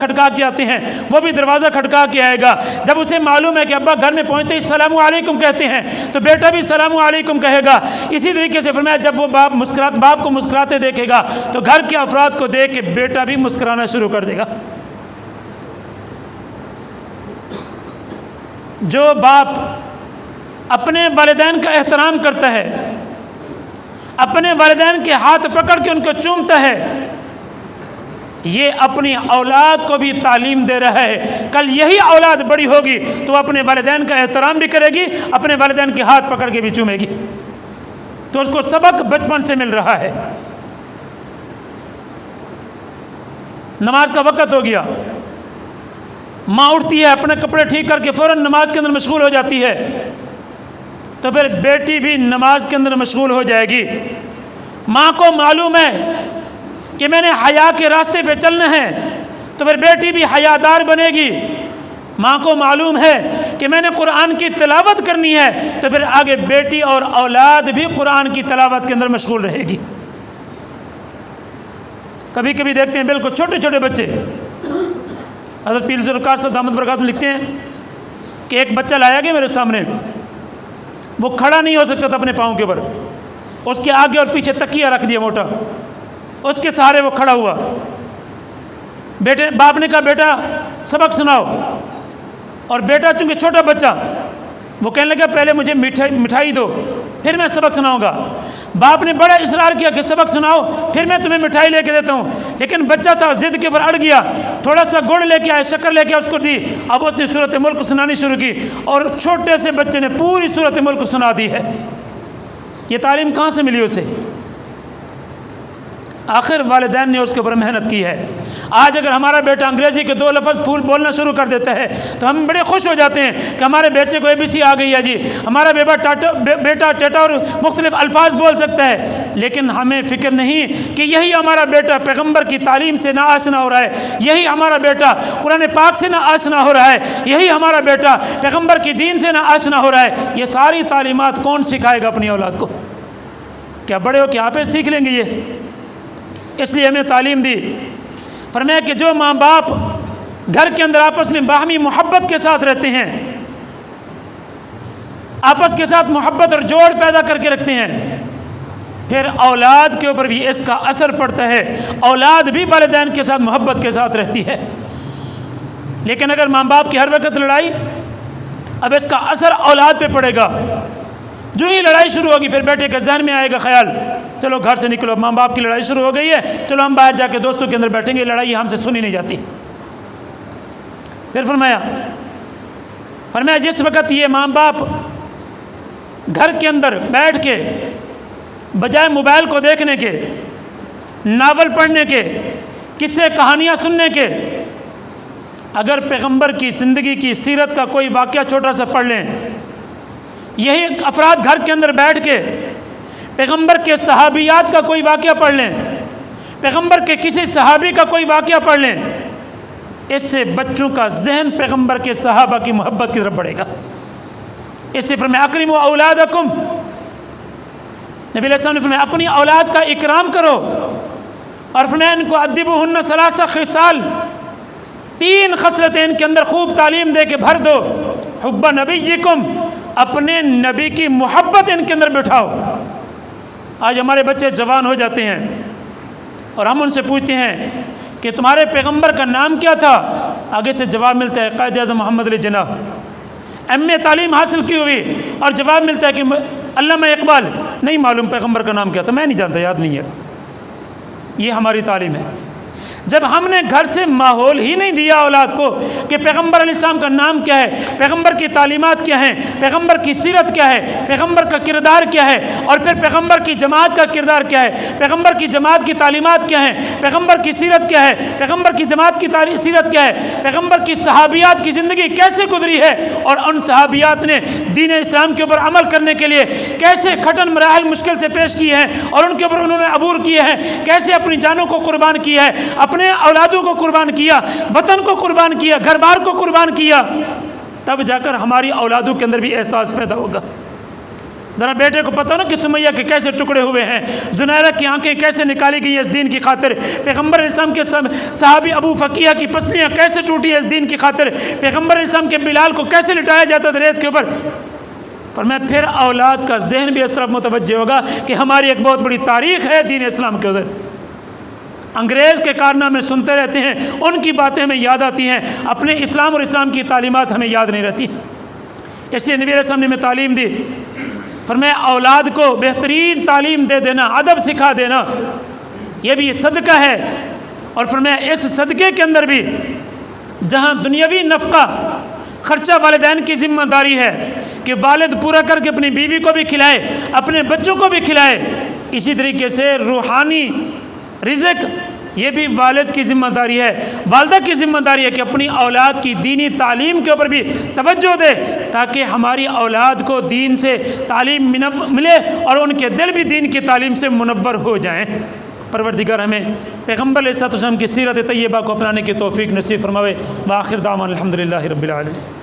खटका के आते हैं, वो भी दरवाज़ा खटका के आएगा। जब उसे मालूम है कि अब्बा घर में पहुँचते ही सलाम अलैकुम कहते हैं तो बेटा भी सलाम अलैकुम कहेगा। इसी तरीके से फरमाया जब वो बाप को मुस्कुराते देखेगा तो घर के अफराद को देख के बेटा भी मुस्कुराना शुरू कर देगा। जो बाप अपने वालिदैन का एहतराम करता है, अपने वालिदैन के हाथ पकड़ के उनको चूमता है, ये अपनी औलाद को भी तालीम दे रहा है। कल यही औलाद बड़ी होगी तो अपने वालिदैन का एहतराम भी करेगी, अपने वालिदैन के हाथ पकड़ के भी चूमेगी, तो उसको सबक बचपन से मिल रहा है। नमाज का वक़्त हो गया, माँ उठती है, अपने कपड़े ठीक करके फ़ौरन नमाज के अंदर मशगूल हो जाती है, तो फिर बेटी भी नमाज के अंदर मशगूल हो जाएगी। माँ को मालूम है कि मैंने हया के रास्ते पे चलना है, तो फिर बेटी भी हयादार बनेगी। माँ को मालूम है कि मैंने कुरान की तिलावत करनी है, तो फिर आगे बेटी और औलाद भी कुरान की तिलावत के अंदर मशगूल रहेगी। कभी कभी देखते हैं बिल्कुल छोटे छोटे बच्चे, हज़रत पीर ज़ुल्फ़िकार साहब दामद बरकातुहू लिखते हैं कि एक बच्चा लाया गया मेरे सामने, वो खड़ा नहीं हो सकता था अपने पाँव के ऊपर, उसके आगे और पीछे तकिया रख दिया मोटा, उसके सहारे वो खड़ा हुआ। बाप ने कहा बेटा सबक सुनाओ, और बेटा चूंकि छोटा बच्चा वो कहने लगा पहले मुझे मिठाई दो फिर मैं सबक सुनाऊंगा। बाप ने बड़ा इसरार किया कि सबक सुनाओ फिर मैं तुम्हें मिठाई लेके देता हूँ, लेकिन बच्चा था जिद के ऊपर अड़ गया। थोड़ा सा गुड़ लेके आया, शक्कर लेके उसको दी, अब उसने सूरत मुल्क सुनानी शुरू की और छोटे से बच्चे ने पूरी सूरत मुल्क सुना दी है। ये तालीम कहाँ से मिली उसे? आखिर वालिदैन ने उसके ऊपर मेहनत की है। आज अगर हमारा बेटा अंग्रेज़ी के 2 लफ्ज़ फूल बोलना शुरू कर देता है तो हम बड़े खुश हो जाते हैं कि हमारे बच्चे को ABC आ गई है जी, हमारा बेटा टेटा और मुख्तलिफ अल्फाज बोल सकता है। लेकिन हमें फ़िक्र नहीं कि यही हमारा बेटा पैगम्बर की तालीम से ना आशना हो रहा है, यही हमारा बेटा कुरान पाक से ना आशना हो रहा है, यही हमारा बेटा पैगम्बर की दीन से ना आशना हो रहा है। ये सारी तालीमात कौन सिखाएगा अपनी औलाद को? क्या बड़े हो कि आप सीख लेंगे ये? इसलिए हमें तालीम दी। फरमाया कि जो माँ बाप घर के अंदर आपस में बाहमी मोहब्बत के साथ रहते हैं, आपस के साथ मोहब्बत और जोड़ पैदा करके रखते हैं, फिर औलाद के ऊपर भी इसका असर पड़ता है। औलाद भी वालिदैन के साथ मोहब्बत के साथ रहती है। लेकिन अगर माँ बाप की हर वक्त लड़ाई, अब इसका असर औलाद पे पड़ेगा। जो ही लड़ाई शुरू होगी फिर बेटे के जहन में आएगा ख्याल, चलो घर से निकलो, माँ बाप की लड़ाई शुरू हो गई है, चलो हम बाहर जाके दोस्तों के अंदर बैठेंगे, लड़ाई हमसे सुनी नहीं जाती। फिर फरमाया जिस वक़्त ये माँ बाप घर के अंदर बैठ के बजाय मोबाइल को देखने के, नावल पढ़ने के, किस्से कहानियाँ सुनने के, अगर पैगम्बर की ज़िंदगी की सीरत का कोई वाक़या छोटा सा पढ़ लें, यही अफराद घर के अंदर बैठ के पैगम्बर के सहाबियात का कोई वाक़या पढ़ लें, पैगम्बर के किसी सहाबी का कोई वाक़या पढ़ लें, इससे बच्चों का जहन पैगम्बर के सहाबा की मोहब्बत की तरफ बढ़ेगा। इससे फरमाया अकरिमू औलादकुम, नबी अलैहि सल्लम ने फरमाया अपनी औलाद का इकराम करो, और फरमाया इनको अद्दिबुहुन्ना सलासा खिसाल, 3 खसलतें इनके अंदर खूब तालीम दे के भर दो। हुब्बा नबीयिकुम, अपने नबी की मोहब्बत इनके अंदर बिठाओ। आज हमारे बच्चे जवान हो जाते हैं और हम उनसे पूछते हैं कि तुम्हारे पैगंबर का नाम क्या था, आगे से जवाब मिलता है कायद आज़म मोहम्मद अली जिन्ना। एमए तालीम हासिल की हुई और जवाब मिलता है कि अल्लामा इकबाल। नहीं मालूम पैगंबर का नाम क्या था, मैं नहीं जानता, याद नहीं है। ये हमारी तालीम है। जब हमने घर से माहौल ही नहीं दिया औलाद को कि पैगम्बर अलैहिस्सलाम का नाम क्या है, पैगम्बर की तालीमात क्या हैं, पैगम्बर की सीरत क्या है, पैगम्बर का किरदार क्या है, और फिर पैगम्बर की जमात का किरदार क्या है, पैगम्बर की जमात की तालीमात क्या है, पैगम्बर की सीरत क्या है, पैगम्बर की जमात की सीरत क्या है, पैगम्बर की सहाबियात की ज़िंदगी कैसे गुजरी है, और उन सहाबियात ने दीन इस्लाम के ऊपर अमल करने के लिए कैसे खटन मराहल मुश्किल से पेश किए हैं और उनके ऊपर उन्होंने अबूर किए हैं, कैसे अपनी जानों को कुर्बान किया है, अपने औलादों को कुर्बान किया, वतन को कुर्बान किया, घर बार को कुर्बान किया, तब जाकर हमारी औलादों के अंदर भी एहसास पैदा होगा। ज़रा बेटे को पता ना कि सुमैया के कैसे टुकड़े हुए हैं, जुनैरा की आंखें कैसे निकाली गई इस दीन की खातिर, पैगम्बर इस्लाम के सहाबी अबू फ़कीहा की पसलियाँ कैसे टूटी है इस दीन की खातिर, पैगम्बर इस्लाम के बिलाल को कैसे लिटाया जाता था रेत के ऊपर। पर मैं फिर औलाद का जहन भी इस तरफ मुतवज्जे होगा कि हमारी एक बहुत बड़ी तारीख़ है दीन इस्लाम के उधर। अंग्रेज़ के कारनामे सुनते रहते हैं, उनकी बातें हमें याद आती हैं, अपने इस्लाम और इस्लाम की तालीमात हमें याद नहीं रहती। इसलिए नबी अलैहि सल्लम ने हमें तालीम दी, फरमाया औलाद को बेहतरीन तालीम दे देना, अदब सिखा देना, यह भी सदका है। और फरमाया इस सदक़े के अंदर भी जहाँ दुनियावी नफ़क़ा ख़र्चा वालिदैन की ज़िम्मेदारी है कि वालिद पूरा करके अपनी बीवी को भी खिलाए, अपने बच्चों को भी खिलाए, इसी तरीके से रूहानी रिज़्क़ ये भी वालिद की ज़िम्मेदारी है, वालदा की ज़िम्मेदारी है कि अपनी औलाद की दीनी तालीम के ऊपर भी तवज्जो दे, ताकि हमारी औलाद को दीन से तालीम मिले और उनके दिल भी दीन की तालीम से मुनव्वर हो जाएं। परवरदिगार हमें पैगम्बर अलैहिस्सलातु वस्सलाम की सीरत तय्यबा को अपनाने की तौफ़ीक़ नसीब फरमावे। व आखिर दावाना अल्हम्दुलिल्लाहि रब्बिल आलमीन।